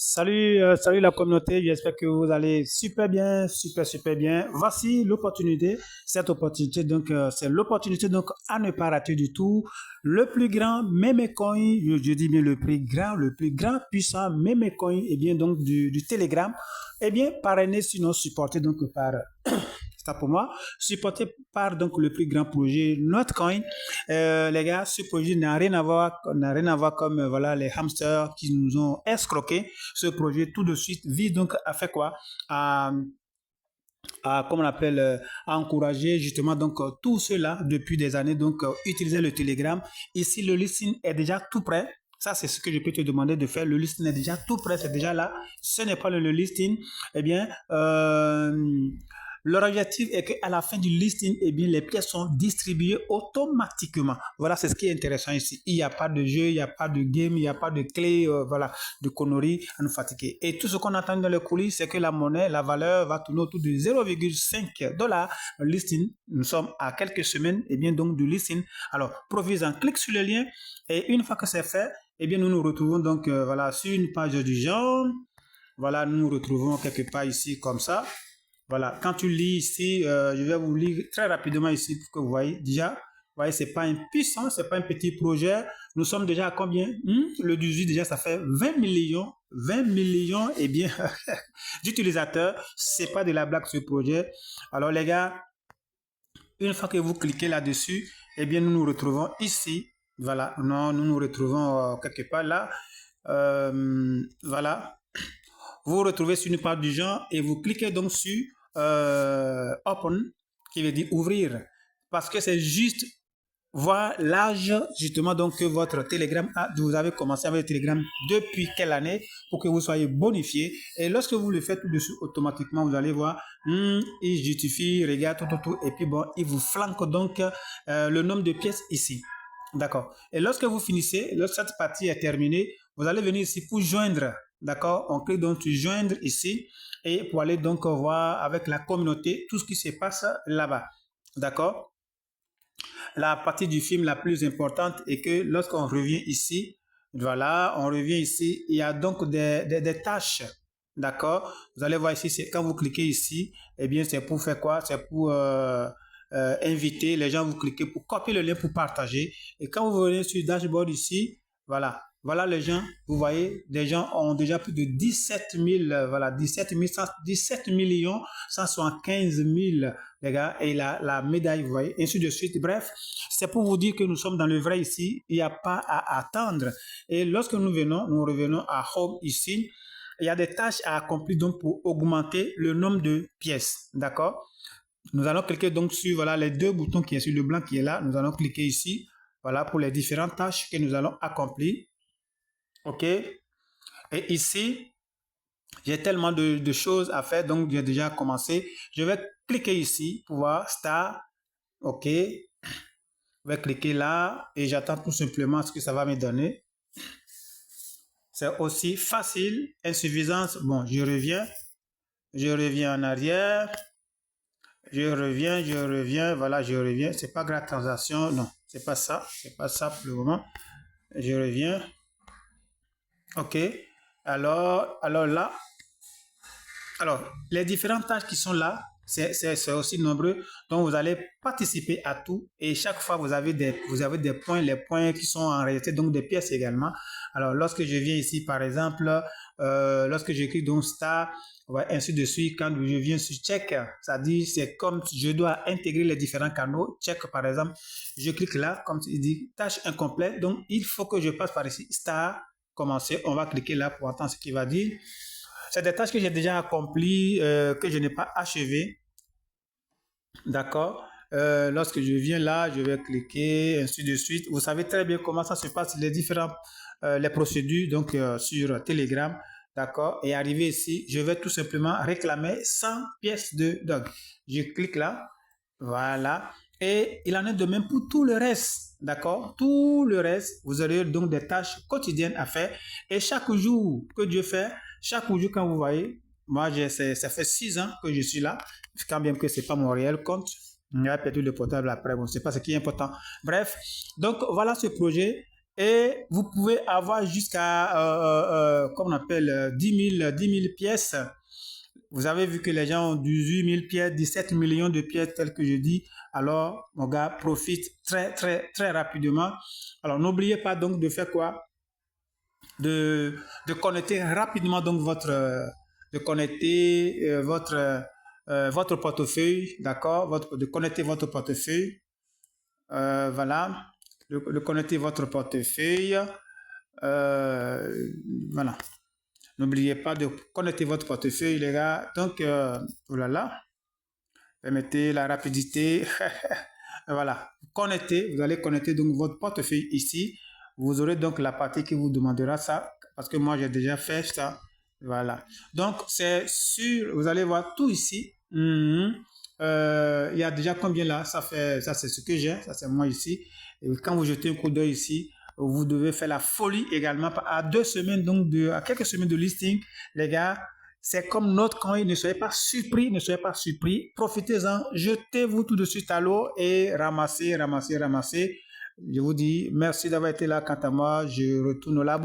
Salut la communauté, j'espère que vous allez super bien, super bien. Voici l'opportunité, cette opportunité c'est l'opportunité donc à ne pas rater du tout. Le plus grand meme coin, je dis bien le plus grand puissant meme coin, et bien donc du Telegram, et bien parrainé sinon supporté donc par c'est ça pour moi, supporté par donc le plus grand projet Notcoin. Les gars, ce projet n'a rien à voir comme voilà les hamsters qui nous ont escroqués. Ce projet tout de suite vise donc à faire quoi? À comment on appelle, à encourager justement tous ceux-là depuis des années utiliser le Telegram. Ici, le listing est déjà tout prêt. Ça, c'est ce que je peux te demander de faire. Le listing est déjà tout prêt, c'est déjà là. Ce n'est pas le listing. Eh bien, leur objectif est qu'à la fin du listing, eh bien, les pièces sont distribuées automatiquement. Voilà, c'est ce qui est intéressant ici. Il n'y a pas de jeu, il n'y a pas de game, il n'y a pas de clé, voilà, de conneries à nous fatiguer. Et tout ce qu'on entend dans les coulisses, c'est que la monnaie, la valeur va tourner autour de 0,5 $ listing. Nous sommes à quelques semaines, et bien, donc, du listing. Alors, provisant, clique sur le lien et une fois que c'est fait, eh bien, nous nous retrouvons voilà, sur une page du genre. Voilà, nous nous retrouvons quelque part ici comme ça. Voilà, quand tu lis ici, je vais vous lire très rapidement ici pour que vous voyez déjà. Vous voyez, c'est pas un puissant, c'est pas un petit projet. Nous sommes déjà à combien? Le 18 déjà, ça fait 20 millions, et bien, d'utilisateurs. C'est pas de la blague ce projet. Alors les gars, une fois que vous cliquez là-dessus, eh bien, nous nous retrouvons ici. Voilà, non, nous nous retrouvons quelque part là. Voilà, vous vous retrouvez sur une page du genre et vous cliquez donc sur Open, qui veut dire ouvrir, parce que c'est juste voir l'âge justement donc que votre Telegram a. Vous avez commencé avec le Telegram depuis quelle année pour que vous soyez bonifié. Et lorsque vous le faites tout dessus, automatiquement, vous allez voir, il justifie, regarde, tout. Et puis bon, il vous flanque donc le nombre de pièces ici. D'accord. Et lorsque vous finissez, lorsque cette partie est terminée, vous allez venir ici pour joindre. D'accord. On clique donc sur joindre ici et pour aller donc voir avec la communauté tout ce qui se passe là-bas. D'accord. La partie du film la plus importante est que lorsqu'on revient ici, voilà, on revient ici, il y a donc des tâches. D'accord. Vous allez voir ici, c'est quand vous cliquez ici, eh bien, c'est pour faire quoi? C'est pour inviter les gens, vous cliquez pour copier le lien pour partager. Et quand vous venez sur dashboard ici, voilà. Voilà les gens, vous voyez, des gens ont déjà plus de 17 000, voilà, 17 millions 175 000, les gars, et la médaille, vous voyez, ainsi de suite. Bref, c'est pour vous dire que nous sommes dans le vrai ici, il n'y a pas à attendre. Et lorsque nous revenons à Home ici, il y a des tâches à accomplir donc pour augmenter le nombre de pièces, d'accord? Nous allons cliquer donc sur voilà, les deux boutons qui est sur le blanc qui est là. Nous allons cliquer ici, voilà, pour les différentes tâches que nous allons accomplir. OK? Et ici, j'ai tellement de choses à faire, donc j'ai déjà commencé. Je vais cliquer ici pour voir Start. OK? Je vais cliquer là et j'attends tout simplement ce que ça va me donner. C'est aussi facile. Insuffisance. Bon, je reviens en arrière. Je reviens, voilà, je reviens. C'est pas grave, transaction, non, c'est pas ça pour le moment. Je reviens. OK. Alors là, les différentes tâches qui sont là, c'est aussi nombreux. Donc, vous allez participer à tout et chaque fois, vous avez des points, les points qui sont en réalité donc des pièces également. Alors, lorsque je viens ici, par exemple, lorsque j'écris donc star, ouais, ainsi de suite, quand je viens sur check, ça dit, c'est comme je dois intégrer les différents canaux. Check, par exemple, je clique là, comme il dit, tâche incomplète. Donc, il faut que je passe par ici, star, commencer. On va cliquer là pour entendre ce qu'il va dire. C'est des tâches que j'ai déjà accomplies, que je n'ai pas achevées. D'accord. Lorsque je viens là, je vais cliquer, ainsi de suite. Vous savez très bien comment ça se passe, les différentes les procédures donc sur Telegram. D'accord. Et arrivé ici, je vais tout simplement réclamer 100 pièces de dog. Je clique là. Voilà. Et il en est de même pour tout le reste. D'accord. Tout le reste, vous aurez donc des tâches quotidiennes à faire. Et chaque jour que Dieu fait, chaque jour quand vous voyez, moi, ça fait 6 ans que je suis là. Quand bien que ce n'est pas mon réel compte. On a perdu le portable après. Bon, c'est pas ce qui est important. Bref. Donc, voilà ce projet. Et vous pouvez avoir jusqu'à, comment on appelle, 10 000 pièces. Vous avez vu que les gens ont 18 000 pièces, 17 millions de pièces, tel que je dis. Alors, mon gars, profite très, très, très rapidement. Alors, n'oubliez pas donc de faire quoi? De connecter rapidement donc votre portefeuille, d'accord? De connecter votre portefeuille. Voilà. De connecter votre portefeuille. Voilà. N'oubliez pas de connecter votre portefeuille, les gars. Donc, voilà. Permettez la rapidité. Voilà. Connectez. Vous allez connecter donc votre portefeuille ici. Vous aurez donc la partie qui vous demandera ça. Parce que moi, j'ai déjà fait ça. Voilà. Donc, c'est sûr. Vous allez voir tout ici. Il y a déjà combien là? Ça c'est ce que j'ai. Ça, c'est moi ici. Et quand vous jetez un coup d'œil ici, vous devez faire la folie également à 2 semaines, donc à quelques semaines de listing, les gars. C'est comme notre coin, ne soyez pas surpris, Profitez-en, jetez-vous tout de suite à l'eau et ramassez. Je vous dis merci d'avoir été là. Quant à moi, je retourne là.